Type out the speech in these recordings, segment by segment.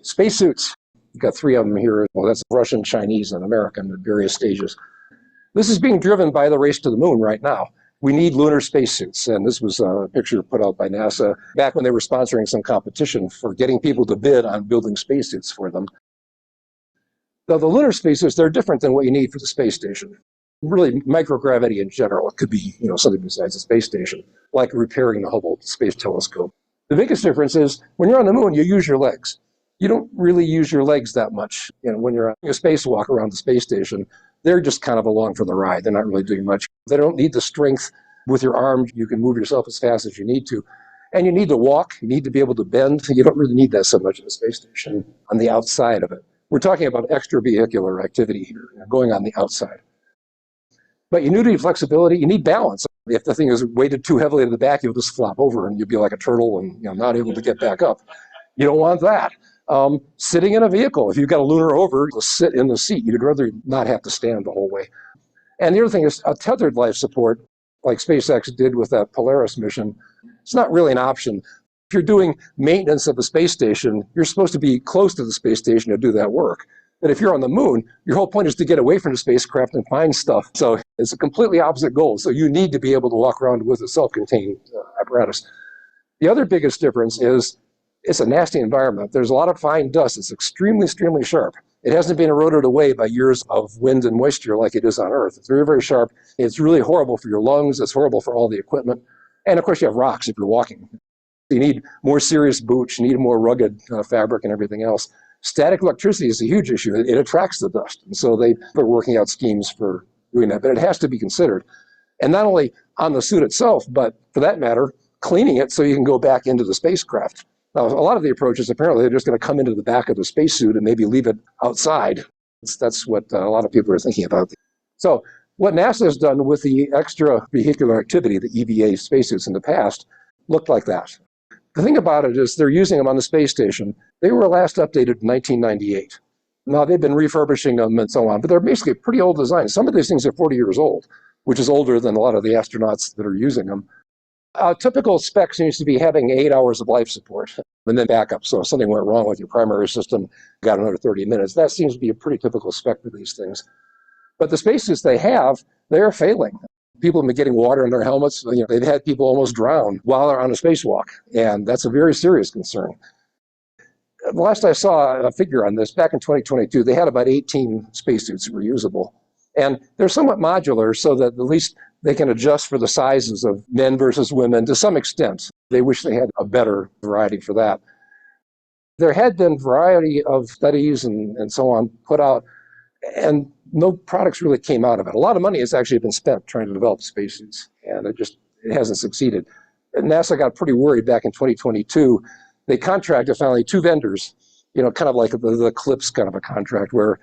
Spacesuits. You've got three of them here. Well, that's Russian, Chinese, and American at various stages. This is being driven by the race to the moon right now. We need lunar spacesuits, and this was a picture put out by NASA back when they were sponsoring some competition for getting people to bid on building spacesuits for them. Now, the lunar spacesuits, they're different than what you need for the space station. Really, microgravity in general, it could be something besides the space station, like repairing the Hubble Space Telescope. The biggest difference is when you're on the moon, you use your legs. You don't really use your legs that much. When you're on a spacewalk around the space station, they're just kind of along for the ride. They're not really doing much. They don't need the strength with your arms. You can move yourself as fast as you need to. And you need to walk. You need to be able to bend. You don't really need that so much in the space station on the outside of it. We're talking about extravehicular activity here, going on the outside. But you need flexibility. You need balance. If the thing is weighted too heavily to the back, you'll just flop over and you'll be like a turtle and not able to get back up. You don't want that. Sitting in a vehicle, if you've got a lunar rover, you'll sit in the seat. You'd rather not have to stand the whole way. And the other thing is a tethered life support, like SpaceX did with that Polaris mission. It's not really an option. If you're doing maintenance of the space station, you're supposed to be close to the space station to do that work. But if you're on the moon, your whole point is to get away from the spacecraft and find stuff. So it's a completely opposite goal. So you need to be able to walk around with a self-contained apparatus. The other biggest difference is it's a nasty environment. There's a lot of fine dust. It's extremely, extremely sharp. It hasn't been eroded away by years of wind and moisture like it is on Earth. It's very, very sharp. It's really horrible for your lungs. It's horrible for all the equipment. And of course, you have rocks if you're walking. You need more serious boots. You need more rugged fabric and everything else. Static electricity is a huge issue. It attracts the dust. And so they are working out schemes for doing that. But it has to be considered. And not only on the suit itself, but for that matter, cleaning it so you can go back into the spacecraft. Now, a lot of the approaches, apparently, they're just going to come into the back of the spacesuit and maybe leave it outside. That's what a lot of people are thinking about. So what NASA has done with the extravehicular activity, the EVA spacesuits in the past, looked like that. The thing about it is they're using them on the space station. They were last updated in 1998. Now, they've been refurbishing them and so on, but they're basically pretty old designs. Some of these things are 40 years old, which is older than a lot of the astronauts that are using them. A typical spec seems to be having 8 hours of life support and then backup. So if something went wrong with your primary system, got another 30 minutes. That seems to be a pretty typical spec for these things. But the spacesuits they are failing. People have been getting water in their helmets. They've had people almost drown while they're on a spacewalk, and that's a very serious concern. The last I saw a figure on this, back in 2022, they had about 18 spacesuits that were usable. And they're somewhat modular so that at least they can adjust for the sizes of men versus women to some extent. They wish they had a better variety for that. There had been variety of studies and so on put out, and no products really came out of it. A lot of money has actually been spent trying to develop spacesuits, and it hasn't succeeded. And NASA got pretty worried back in 2022. They contracted finally 2 vendors, kind of like the Eclipse kind of a contract where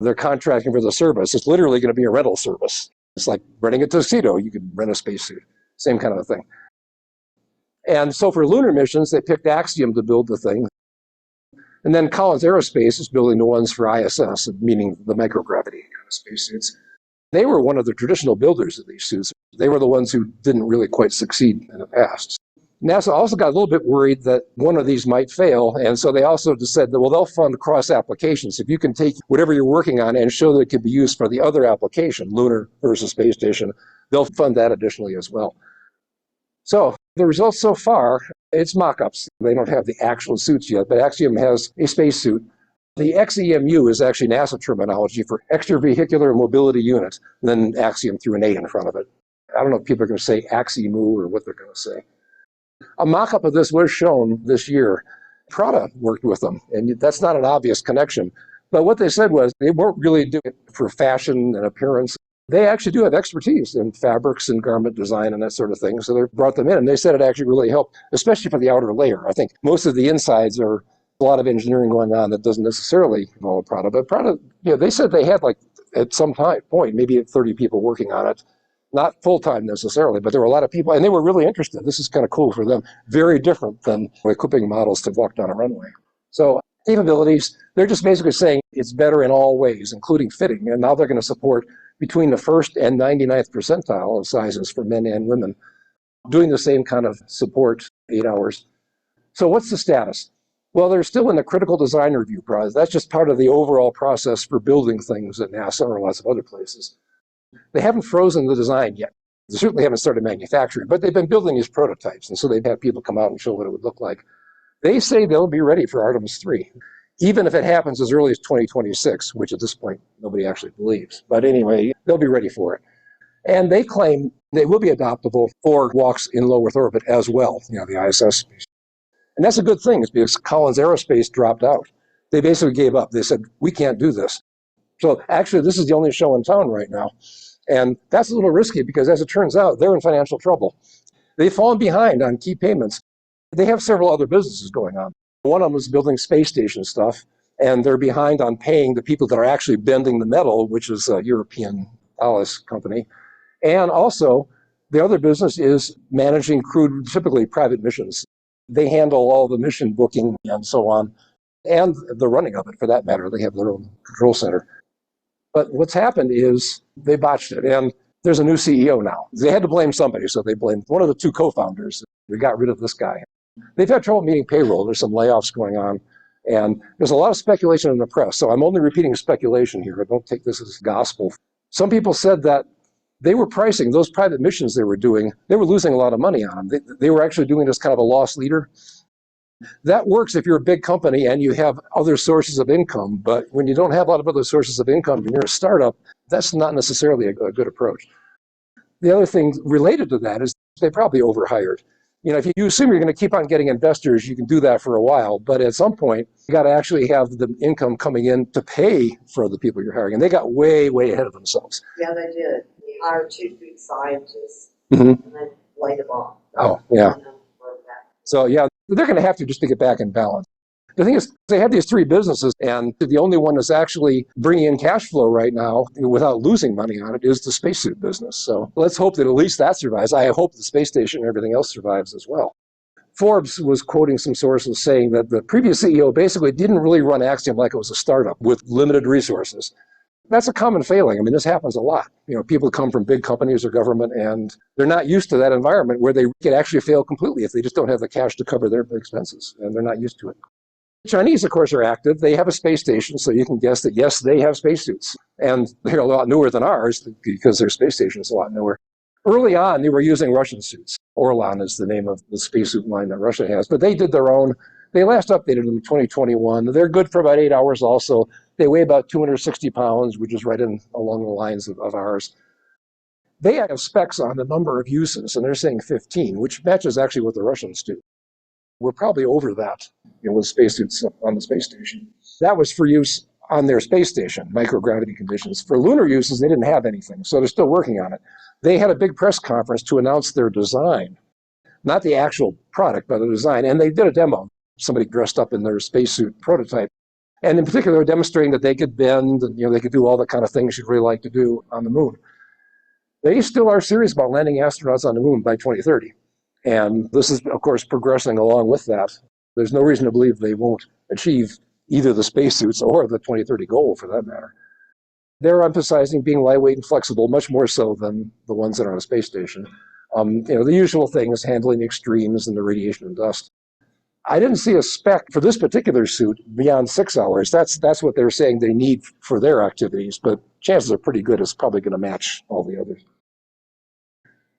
they're contracting for the service. It's literally going to be a rental service. It's like renting a tuxedo. You could rent a spacesuit. Same kind of a thing. And so for lunar missions, they picked Axiom to build the thing. And then Collins Aerospace is building the ones for ISS, meaning the microgravity kind of spacesuits. They were one of the traditional builders of these suits. They were the ones who didn't really quite succeed in the past. NASA also got a little bit worried that one of these might fail, and so they also just said that, well, they'll fund cross-applications. If you can take whatever you're working on and show that it could be used for the other application, lunar versus space station, they'll fund that additionally as well. So the results so far, it's mock-ups. They don't have the actual suits yet, but Axiom has a spacesuit. The XEMU is actually NASA terminology for extravehicular mobility unit, and then Axiom threw an A in front of it. I don't know if people are going to say Axiemu or what they're going to say. A mock-up of this was shown this year. Prada worked with them, and that's not an obvious connection. But what they said was they weren't really doing it for fashion and appearance. They actually do have expertise in fabrics and garment design and that sort of thing, so they brought them in, and they said it actually really helped, especially for the outer layer. I think most of the insides are a lot of engineering going on that doesn't necessarily involve Prada. But Prada, they said they had, like, at some point, maybe 30 people working on it. Not full-time necessarily, but there were a lot of people, and they were really interested. This is kind of cool for them. Very different than equipping models to walk down a runway. So capabilities, they're just basically saying it's better in all ways, including fitting. And now they're going to support between the 1st and 99th percentile of sizes for men and women, doing the same kind of support, 8 hours. So what's the status? Well, they're still in the critical design review process. That's just part of the overall process for building things at NASA or lots of other places. They haven't frozen the design yet. They certainly haven't started manufacturing, but they've been building these prototypes, and so they've had people come out and show what it would look like. They say they'll be ready for Artemis 3, even if it happens as early as 2026, which at this point nobody actually believes. But anyway, they'll be ready for it. And they claim they will be adoptable for walks in low Earth orbit as well, the ISS space. And that's a good thing, is because Collins Aerospace dropped out. They basically gave up. They said, we can't do this. So actually, this is the only show in town right now. And that's a little risky because, as it turns out, they're in financial trouble. They've fallen behind on key payments. They have several other businesses going on. One of them is building space station stuff, and they're behind on paying the people that are actually bending the metal, which is a European Thales company. And also, the other business is managing crewed, typically private missions. They handle all the mission booking and so on, and the running of it, for that matter. They have their own control center. But what's happened is they botched it, and there's a new CEO now. They had to blame somebody, so they blamed one of the two co-founders. They got rid of this guy. They've had trouble meeting payroll. There's some layoffs going on, and there's a lot of speculation in the press. So I'm only repeating speculation here. I don't take this as gospel. Some people said that they were pricing those private missions they were doing. They were losing a lot of money on them. They were actually doing this kind of a loss leader. That works if you're a big company and you have other sources of income. But when you don't have a lot of other sources of income and you're a startup, that's not necessarily a good approach. The other thing related to that is they probably overhired. If you assume you're going to keep on getting investors, you can do that for a while. But at some point, you got to actually have the income coming in to pay for the people you're hiring. And they got way, way ahead of themselves. Yeah, they did. They hired 2 big scientists and then laid them off. Oh, yeah. So, yeah, they're going to have to just to get back in balance. The thing is, they have these 3 businesses, and the only one that's actually bringing in cash flow right now without losing money on it is the spacesuit business. So let's hope that at least that survives. I hope the space station and everything else survives as well. Forbes was quoting some sources saying that the previous CEO basically didn't really run Axiom like it was a startup with limited resources. That's a common failing. I mean, this happens a lot. People come from big companies or government, and they're not used to that environment where they could actually fail completely if they just don't have the cash to cover their expenses, and they're not used to it. The Chinese, of course, are active. They have a space station, so you can guess that, yes, they have spacesuits. And they're a lot newer than ours because their space station is a lot newer. Early on, they were using Russian suits. Orlan is the name of the spacesuit line that Russia has. But they did their own. They last updated in 2021. They're good for about 8 hours also. They weigh about 260 pounds, which is right in along the lines of ours. They have specs on the number of uses, and they're saying 15, which matches actually what the Russians do. We're probably over that with spacesuits on the space station. That was for use on their space station, microgravity conditions. For lunar uses, they didn't have anything, so they're still working on it. They had a big press conference to announce their design, not the actual product, but the design, and they did a demo. Somebody dressed up in their spacesuit prototype. And in particular, they were demonstrating that they could bend, and they could do all the kind of things you'd really like to do on the moon. They still are serious about landing astronauts on the moon by 2030. And this is, of course, progressing along with that. There's no reason to believe they won't achieve either the spacesuits or the 2030 goal, for that matter. They're emphasizing being lightweight and flexible, much more so than the ones that are on a space station. The usual things, handling the extremes and the radiation and dust. I didn't see a spec for this particular suit beyond 6 hours. That's what they're saying they need for their activities, but chances are pretty good it's probably going to match all the others.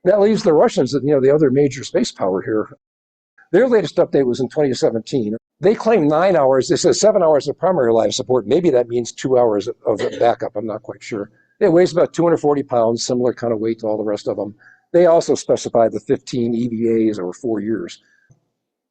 That leaves the Russians, the other major space power here. Their latest update was in 2017. They claim 9 hours. They said 7 hours of primary life support. Maybe that means 2 hours of backup. I'm not quite sure. It weighs about 240 pounds, similar kind of weight to all the rest of them. They also specify the 15 EVAs over 4 years.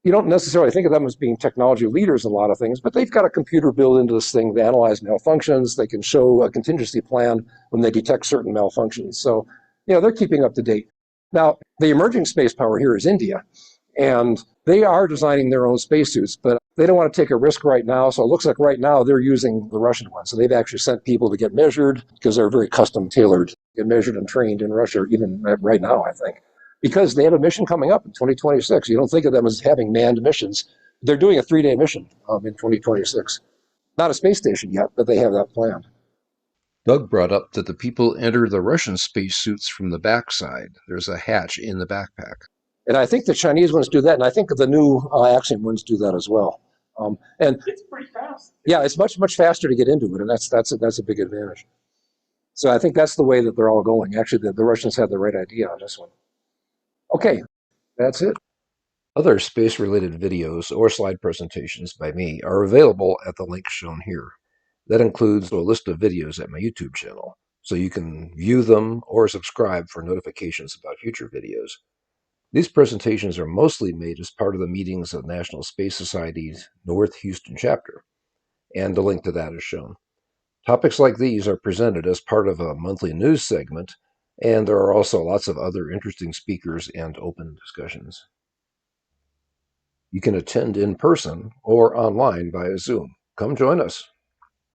You don't necessarily think of them as being technology leaders in a lot of things, but they've got a computer built into this thing to analyze malfunctions. They can show a contingency plan when they detect certain malfunctions. So, they're keeping up to date. Now, the emerging space power here is India, and they are designing their own spacesuits, but they don't want to take a risk right now. So it looks like right now they're using the Russian ones. So they've actually sent people to get measured because they're very custom tailored, get measured and trained in Russia, even right now, I think. Because they have a mission coming up in 2026. You don't think of them as having manned missions. They're doing a 3-day mission in 2026. Not a space station yet, but they have that planned. Doug brought up that the people enter the Russian spacesuits from the backside. There's a hatch in the backpack. And I think the Chinese ones do that, and I think the new Axiom ones do that as well. And It's pretty fast. yeah, it's much faster to get into it, and that's a big advantage. So I think that's the way that they're all going. Actually, the Russians had the right idea on this one. Okay, that's it. Other space-related videos or slide presentations by me are available at the link shown here. That includes a list of videos at my YouTube channel, so you can view them or subscribe for notifications about future videos. These presentations are mostly made as part of the meetings of National Space Society's North Houston chapter, and a link to that is shown. Topics like these are presented as part of a monthly news segment, and there are also lots of other interesting speakers and open discussions. You can attend in person or online via Zoom. Come join us.